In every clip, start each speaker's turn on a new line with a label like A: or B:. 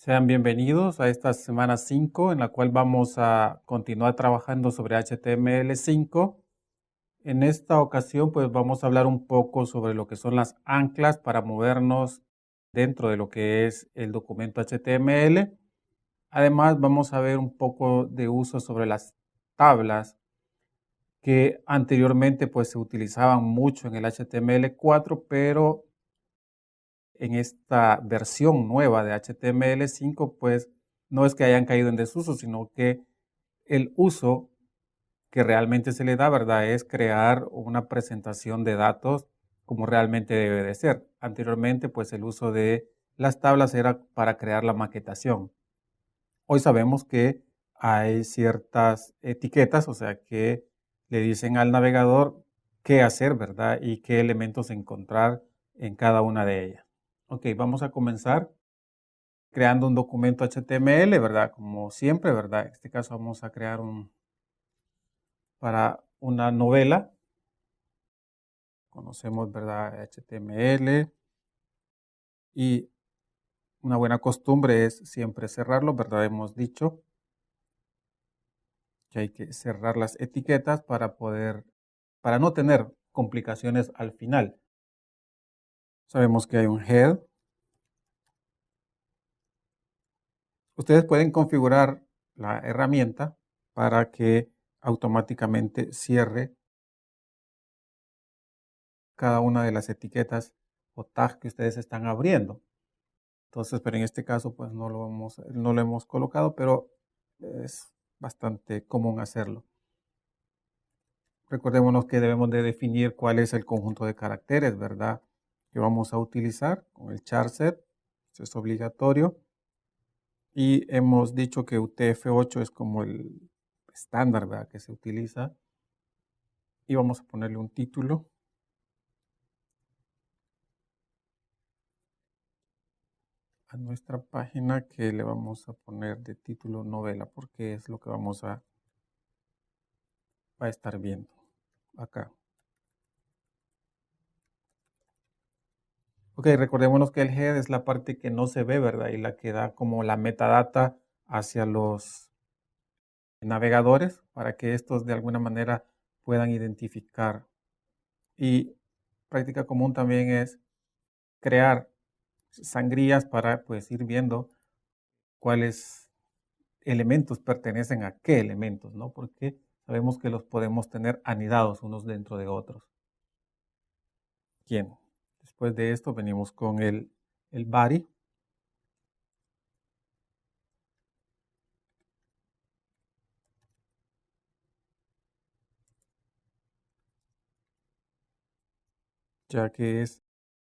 A: Sean bienvenidos a esta semana 5 en la cual vamos a continuar trabajando sobre HTML5. En esta ocasión pues vamos a hablar un poco sobre lo que son las anclas para movernos dentro de lo que es el documento HTML. Además vamos a ver un poco de uso sobre las tablas que anteriormente pues se utilizaban mucho en el HTML4, pero en esta versión nueva de HTML5, pues no es que hayan caído en desuso, sino que el uso que realmente se le da, ¿verdad? Es crear una presentación de datos como realmente debe de ser. Anteriormente, pues el uso de las tablas era para crear la maquetación. Hoy sabemos que hay ciertas etiquetas, o sea, que le dicen al navegador qué hacer, ¿verdad? Y qué elementos encontrar en cada una de ellas. Ok, vamos a comenzar creando un documento HTML, ¿verdad? Como siempre, ¿verdad? En este caso vamos a crear para una novela. Conocemos, ¿verdad? HTML y una buena costumbre es siempre cerrarlo, ¿verdad? Hemos dicho que hay que cerrar las etiquetas para no tener complicaciones al final. Sabemos que hay un head. Ustedes pueden configurar la herramienta para que automáticamente cierre cada una de las etiquetas o tags que ustedes están abriendo. Entonces, pero en este caso, pues no lo hemos colocado, pero es bastante común hacerlo. Recordémonos que debemos de definir cuál es el conjunto de caracteres, ¿verdad? Que vamos a utilizar con el charset. Esto es obligatorio. Y hemos dicho que UTF-8 es como el estándar, ¿verdad? Que se utiliza. Y vamos a ponerle un título. A nuestra página que le vamos a poner de título novela, porque es lo que vamos a estar viendo acá. Ok, recordémonos que el head es la parte que no se ve, ¿verdad? Y la que da como la metadata hacia los navegadores para que estos de alguna manera puedan identificar. Y práctica común también es crear sangrías para pues ir viendo cuáles elementos pertenecen a qué elementos, ¿no? Porque sabemos que los podemos tener anidados unos dentro de otros. Bien, después de esto venimos con el body. Ya que es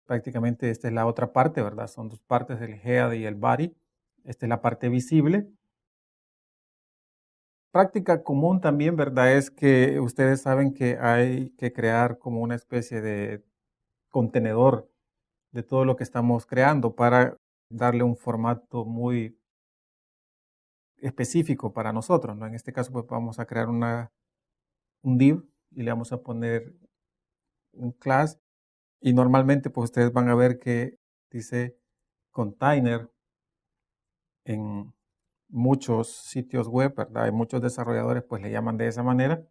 A: prácticamente esta es la otra parte, ¿verdad? Son dos partes, el head y el body. Esta es la parte visible. Práctica común también, ¿verdad? Es que ustedes saben que hay que crear como una especie de contenedor de todo lo que estamos creando para darle un formato muy específico para nosotros, ¿no? En este caso, pues vamos a crear un div y le vamos a poner un class y normalmente pues ustedes van a ver que dice container en muchos sitios web, ¿verdad? Hay muchos desarrolladores pues le llaman de esa manera,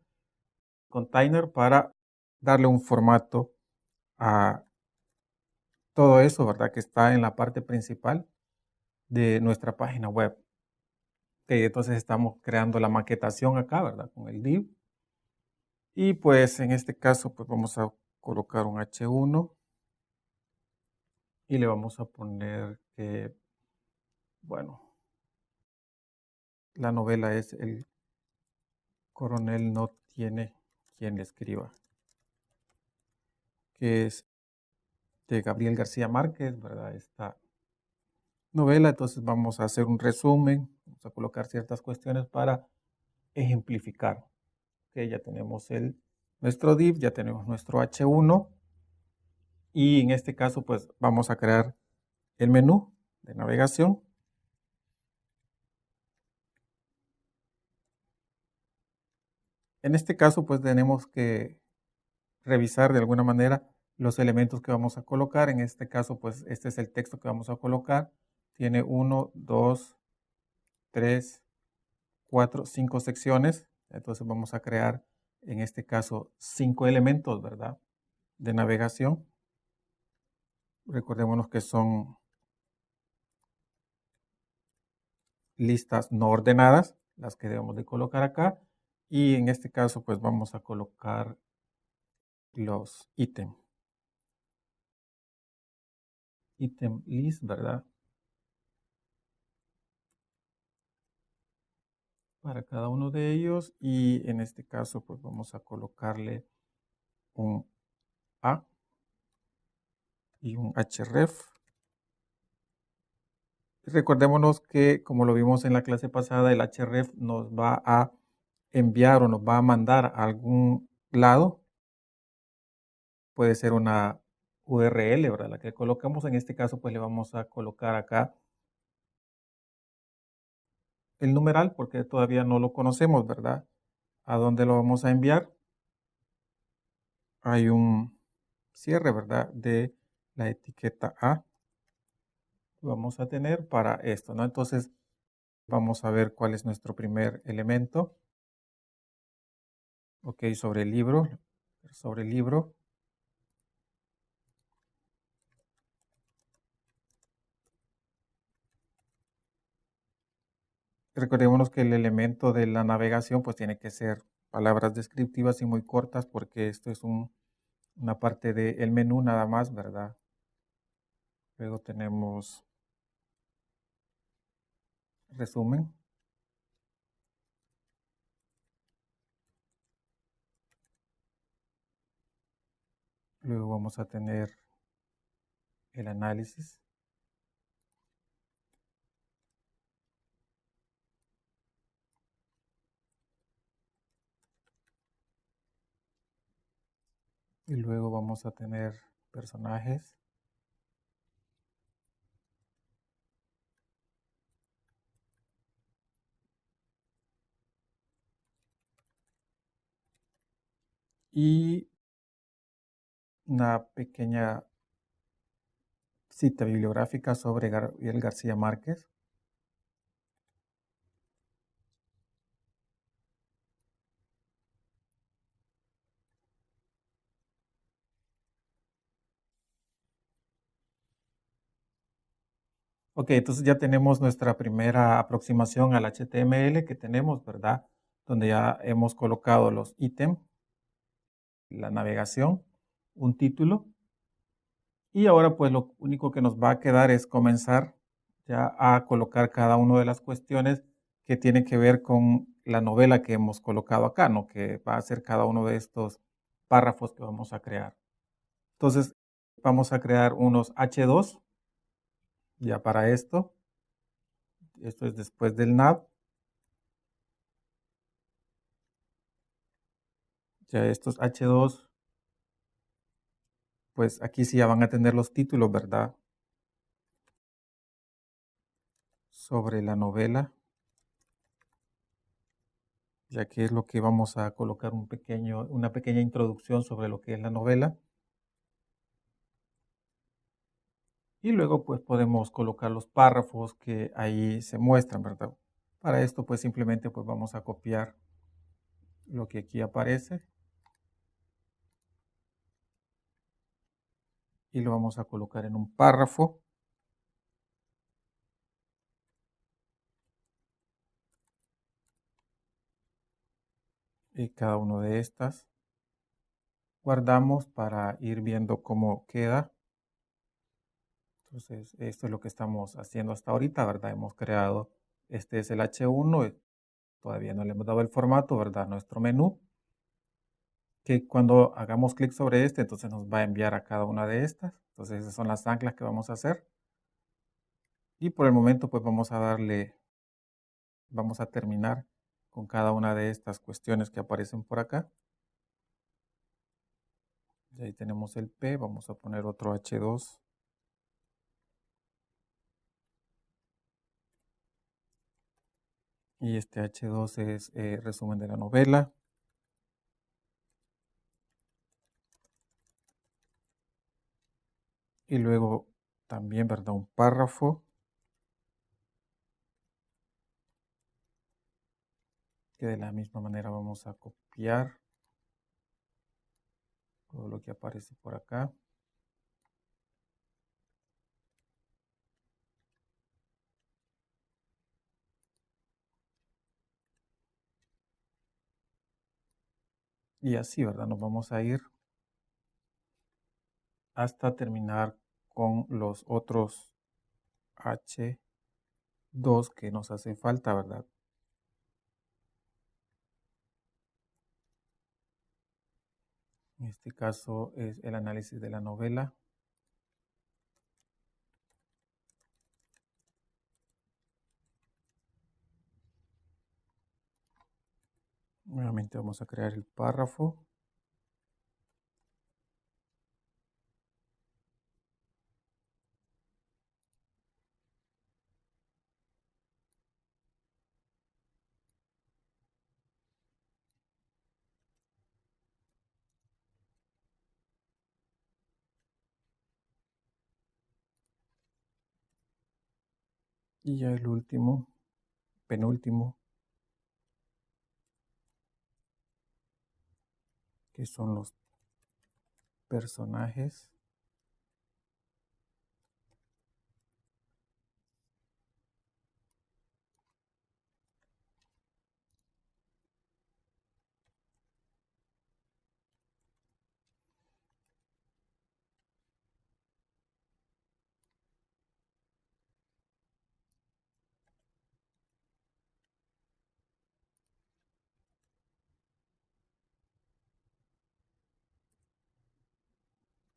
A: container para darle un formato a todo eso, ¿verdad? Que está en la parte principal de nuestra página web. Okay, entonces estamos creando la maquetación acá, ¿verdad? Con el div. Y pues en este caso pues vamos a colocar un H1 y le vamos a poner que, bueno, la novela es El coronel no tiene quien le escriba, que es de Gabriel García Márquez, ¿verdad? Esta novela, entonces vamos a hacer un resumen, vamos a colocar ciertas cuestiones para ejemplificar. Okay, ya tenemos nuestro div, ya tenemos nuestro H1 y en este caso pues vamos a crear el menú de navegación. En este caso pues tenemos que revisar de alguna manera los elementos que vamos a colocar. En este caso pues este es el texto que vamos a colocar. tiene 1, 2, 3, 4, 5 secciones. Entonces vamos a crear, en este caso, 5 elementos, ¿verdad? De navegación. Recordémonos que son listas no ordenadas, las que debemos de colocar acá. Y en este caso, pues vamos a colocar los ítems. Item list, ¿verdad? Para cada uno de ellos. Y en este caso, pues vamos a colocarle un A y un href. Recordémonos que, como lo vimos en la clase pasada, el href nos va a enviar o nos va a mandar a algún lado. Puede ser una URL, ¿verdad? La que colocamos en este caso, pues le vamos a colocar acá el numeral porque todavía no lo conocemos, ¿verdad? ¿A dónde lo vamos a enviar? Hay un cierre, ¿verdad? De la etiqueta A. Vamos a tener para esto, ¿no? Entonces, vamos a ver cuál es nuestro primer elemento. Ok, sobre el libro. Sobre el libro. Recordémonos que el elemento de la navegación pues tiene que ser palabras descriptivas y muy cortas porque esto es una parte del menú nada más, ¿verdad? Luego tenemos resumen. Luego vamos a tener el análisis. Y luego vamos a tener personajes. Y una pequeña cita bibliográfica sobre Gabriel García Márquez. Ok, entonces ya tenemos nuestra primera aproximación al HTML que tenemos, ¿verdad? Donde ya hemos colocado los ítems, la navegación, un título. Y ahora pues lo único que nos va a quedar es comenzar ya a colocar cada una de las cuestiones que tienen que ver con la novela que hemos colocado acá, ¿no? Que va a ser cada uno de estos párrafos que vamos a crear. Entonces vamos a crear unos H2 ya para esto. Esto es después del nav. Ya estos H2, pues aquí sí ya van a tener los títulos, ¿verdad? Sobre la novela, ya que es lo que vamos a colocar una pequeña introducción sobre lo que es la novela. Y luego pues podemos colocar los párrafos que ahí se muestran, ¿verdad? Para esto pues simplemente pues vamos a copiar lo que aquí aparece y lo vamos a colocar en un párrafo. Y cada uno de estas guardamos para ir viendo cómo queda. Entonces, esto es lo que estamos haciendo hasta ahorita, ¿verdad? Hemos creado, este es el H1, todavía no le hemos dado el formato, ¿verdad? Nuestro menú, que cuando hagamos clic sobre este, entonces nos va a enviar a cada una de estas. Entonces, esas son las anclas que vamos a hacer. Y por el momento, pues vamos a terminar con cada una de estas cuestiones que aparecen por acá. Y ahí tenemos el P, vamos a poner otro H2. Y este H2 es resumen de la novela. Y luego también, ¿verdad? Un párrafo. que de la misma manera vamos a copiar todo lo que aparece por acá. Y así, ¿verdad? Nos vamos a ir hasta terminar con los otros H2 que nos hacen falta, ¿verdad? En este caso es el análisis de la novela. Nuevamente vamos a crear el párrafo. Y ya el último, penúltimo, que son los personajes.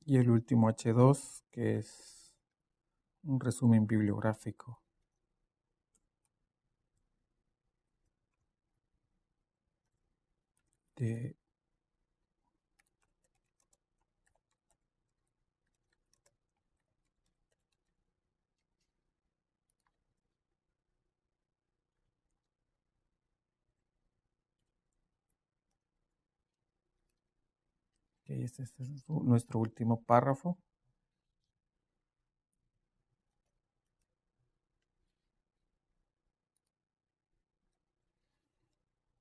A: Y el último H2, que es un resumen bibliográfico. De este es nuestro último párrafo.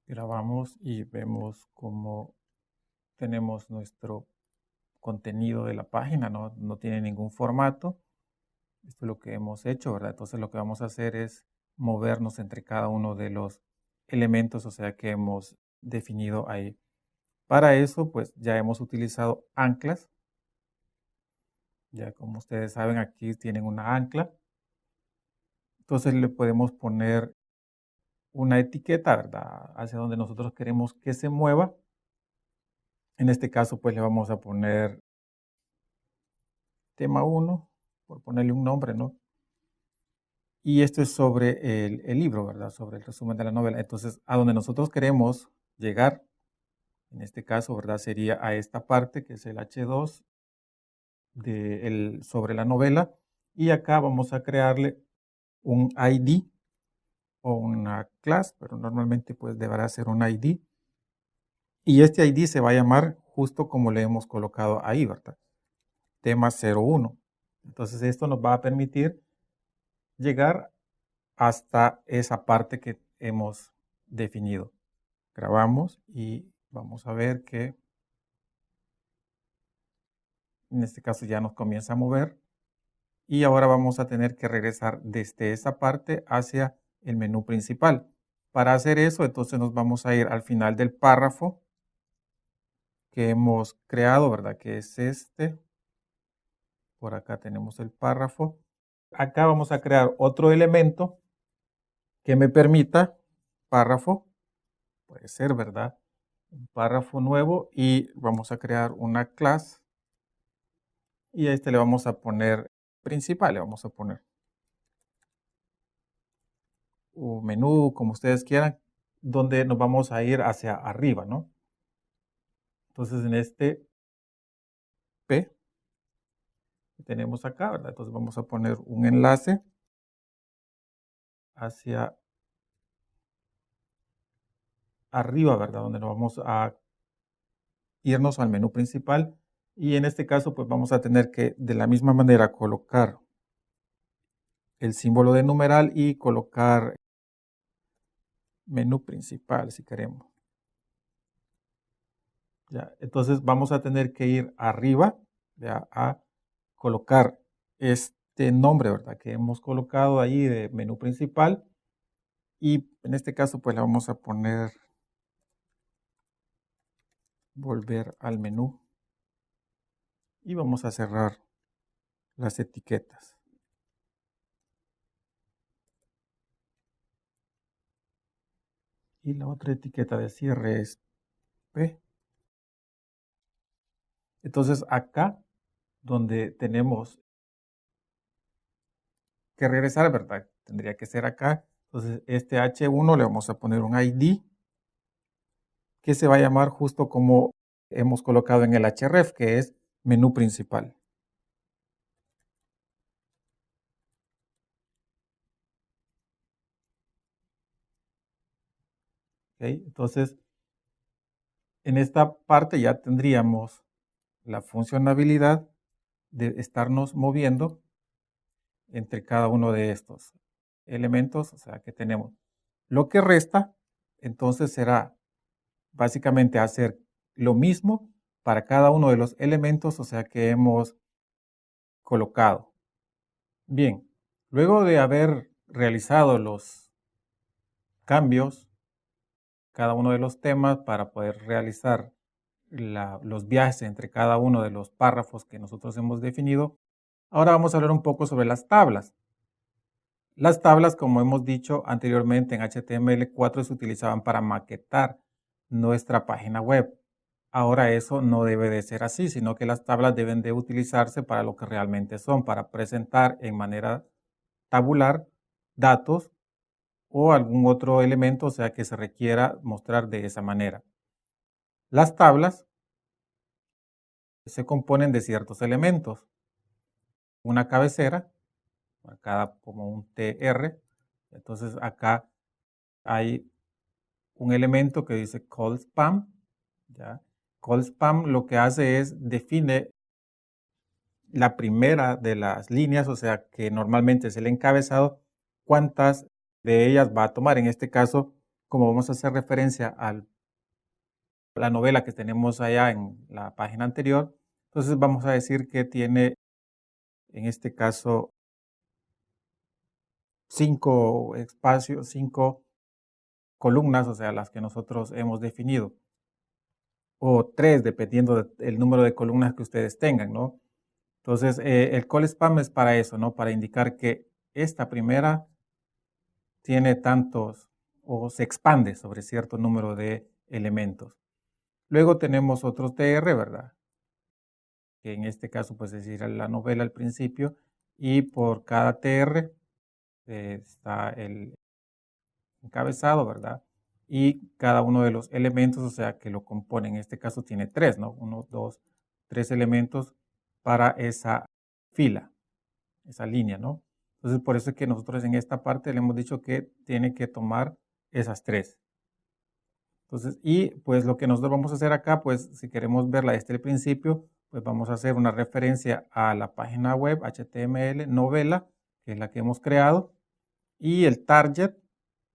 A: Grabamos y vemos cómo tenemos nuestro contenido de la página, no tiene ningún formato. Esto es lo que hemos hecho, ¿verdad? Entonces lo que vamos a hacer es movernos entre cada uno de los elementos, o sea, que hemos definido ahí. Para eso, pues ya hemos utilizado anclas. Ya como ustedes saben, aquí tienen una ancla. Entonces le podemos poner una etiqueta, ¿verdad? Hacia donde nosotros queremos que se mueva. En este caso, pues le vamos a poner tema 1, por ponerle un nombre, ¿no? Y esto es sobre el libro, ¿verdad? Sobre el resumen de la novela. Entonces, a donde nosotros queremos llegar, en este caso, ¿verdad? Sería a esta parte, que es el H2 sobre la novela. Y acá vamos a crearle un ID o una class, pero normalmente pues deberá ser un ID. Y este ID se va a llamar justo como le hemos colocado ahí, ¿verdad? Tema 01. Entonces esto nos va a permitir llegar hasta esa parte que hemos definido. Grabamos y vamos a ver que en este caso ya nos comienza a mover. Y ahora vamos a tener que regresar desde esa parte hacia el menú principal. Para hacer eso, entonces nos vamos a ir al final del párrafo que hemos creado, ¿verdad? Que es este. Por acá tenemos el párrafo. Acá vamos a crear otro elemento que me permita párrafo. Puede ser, ¿verdad? Un párrafo nuevo y vamos a crear una clase. Y a este le vamos a poner principal, le vamos a poner un menú, como ustedes quieran, donde nos vamos a ir hacia arriba, ¿no? Entonces en este P que tenemos acá, ¿verdad? Entonces vamos a poner un enlace hacia arriba, ¿verdad? Donde nos vamos a irnos al menú principal. Y en este caso, pues vamos a tener que de la misma manera colocar el símbolo de numeral y colocar menú principal, si queremos. Ya, entonces vamos a tener que ir arriba, ya, a colocar este nombre, ¿verdad? Que hemos colocado ahí de menú principal. Y en este caso, pues le vamos a poner volver al menú. Y vamos a cerrar las etiquetas. Y la otra etiqueta de cierre es P. Entonces acá, donde tenemos que regresar, ¿verdad? Tendría que ser acá. Entonces este H1 le vamos a poner un ID que se va a llamar justo como hemos colocado en el href, que es menú principal. ¿Okay? Entonces, en esta parte ya tendríamos la funcionalidad de estarnos moviendo entre cada uno de estos elementos, o sea que tenemos. Lo que resta, entonces será básicamente hacer lo mismo para cada uno de los elementos, o sea que hemos colocado. Bien, luego de haber realizado los cambios, cada uno de los temas para poder realizar los viajes entre cada uno de los párrafos que nosotros hemos definido, ahora vamos a hablar un poco sobre las tablas. Las tablas, como hemos dicho anteriormente en HTML4, se utilizaban para maquetar nuestra página web. Ahora eso no debe de ser así, sino que las tablas deben de utilizarse para lo que realmente son, para presentar en manera tabular datos o algún otro elemento, o sea, que se requiera mostrar de esa manera. Las tablas se componen de ciertos elementos. Una cabecera, marcada como un TR. Entonces acá hay un elemento que dice call spam. ¿Ya? Call spam lo que hace es define la primera de las líneas, o sea que normalmente es el encabezado, cuántas de ellas va a tomar. En este caso, como vamos a hacer referencia a la novela que tenemos allá en la página anterior, entonces vamos a decir que tiene, en este caso, 5 espacios, 5 columnas, o sea, las que nosotros hemos definido, o 3, dependiendo del número de columnas que ustedes tengan, ¿no? Entonces, el call spam es para eso, ¿no? Para indicar que esta primera tiene tantos o se expande sobre cierto número de elementos. Luego tenemos otro TR, ¿verdad? Que en este caso, pues es decir, la novela al principio, y por cada TR está el encabezado, ¿verdad? Y cada uno de los elementos, o sea, que lo componen, en este caso tiene 3, ¿no? 1, 2, 3 elementos para esa fila, esa línea, ¿no? Entonces, por eso es que nosotros en esta parte le hemos dicho que tiene que tomar esas 3. Entonces, y pues lo que nosotros vamos a hacer acá, pues si queremos verla desde el principio, pues vamos a hacer una referencia a la página web HTML novela, que es la que hemos creado, y el target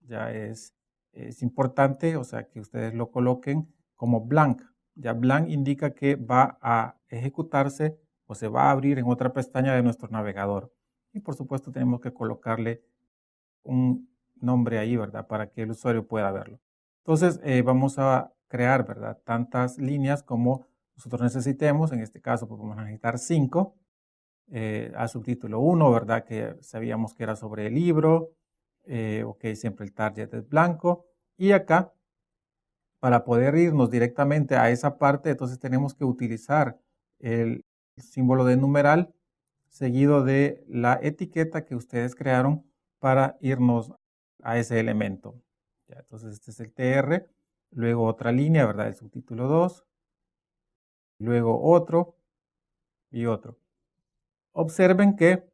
A: ya es importante, o sea, que ustedes lo coloquen como blank. Ya blank indica que va a ejecutarse o se va a abrir en otra pestaña de nuestro navegador. Y por supuesto tenemos que colocarle un nombre ahí, ¿verdad? Para que el usuario pueda verlo. Entonces vamos a crear, ¿verdad? Tantas líneas como nosotros necesitemos. En este caso, pues vamos a necesitar 5. A subtítulo 1, ¿verdad? Que sabíamos que era sobre el libro. Ok, siempre el target es blanco. Y acá, para poder irnos directamente a esa parte, entonces tenemos que utilizar el símbolo de numeral seguido de la etiqueta que ustedes crearon para irnos a ese elemento. Ya, entonces este es el TR, luego otra línea, ¿verdad? El subtítulo 2, luego otro y otro. Observen que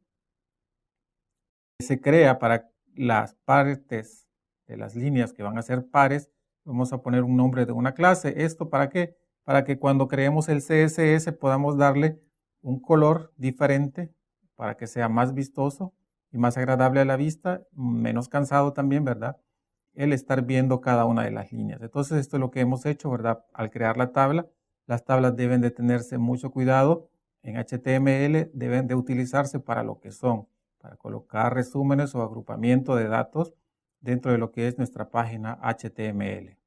A: se crea para las partes de las líneas que van a ser pares, vamos a poner un nombre de una clase. ¿Esto para qué? Para que cuando creemos el CSS podamos darle un color diferente para que sea más vistoso y más agradable a la vista, menos cansado también, ¿verdad? el estar viendo cada una de las líneas. Entonces, esto es lo que hemos hecho, ¿verdad? Al crear la tabla, las tablas deben de tenerse mucho cuidado. En HTML deben de utilizarse para lo que son, para colocar resúmenes o agrupamiento de datos dentro de lo que es nuestra página HTML.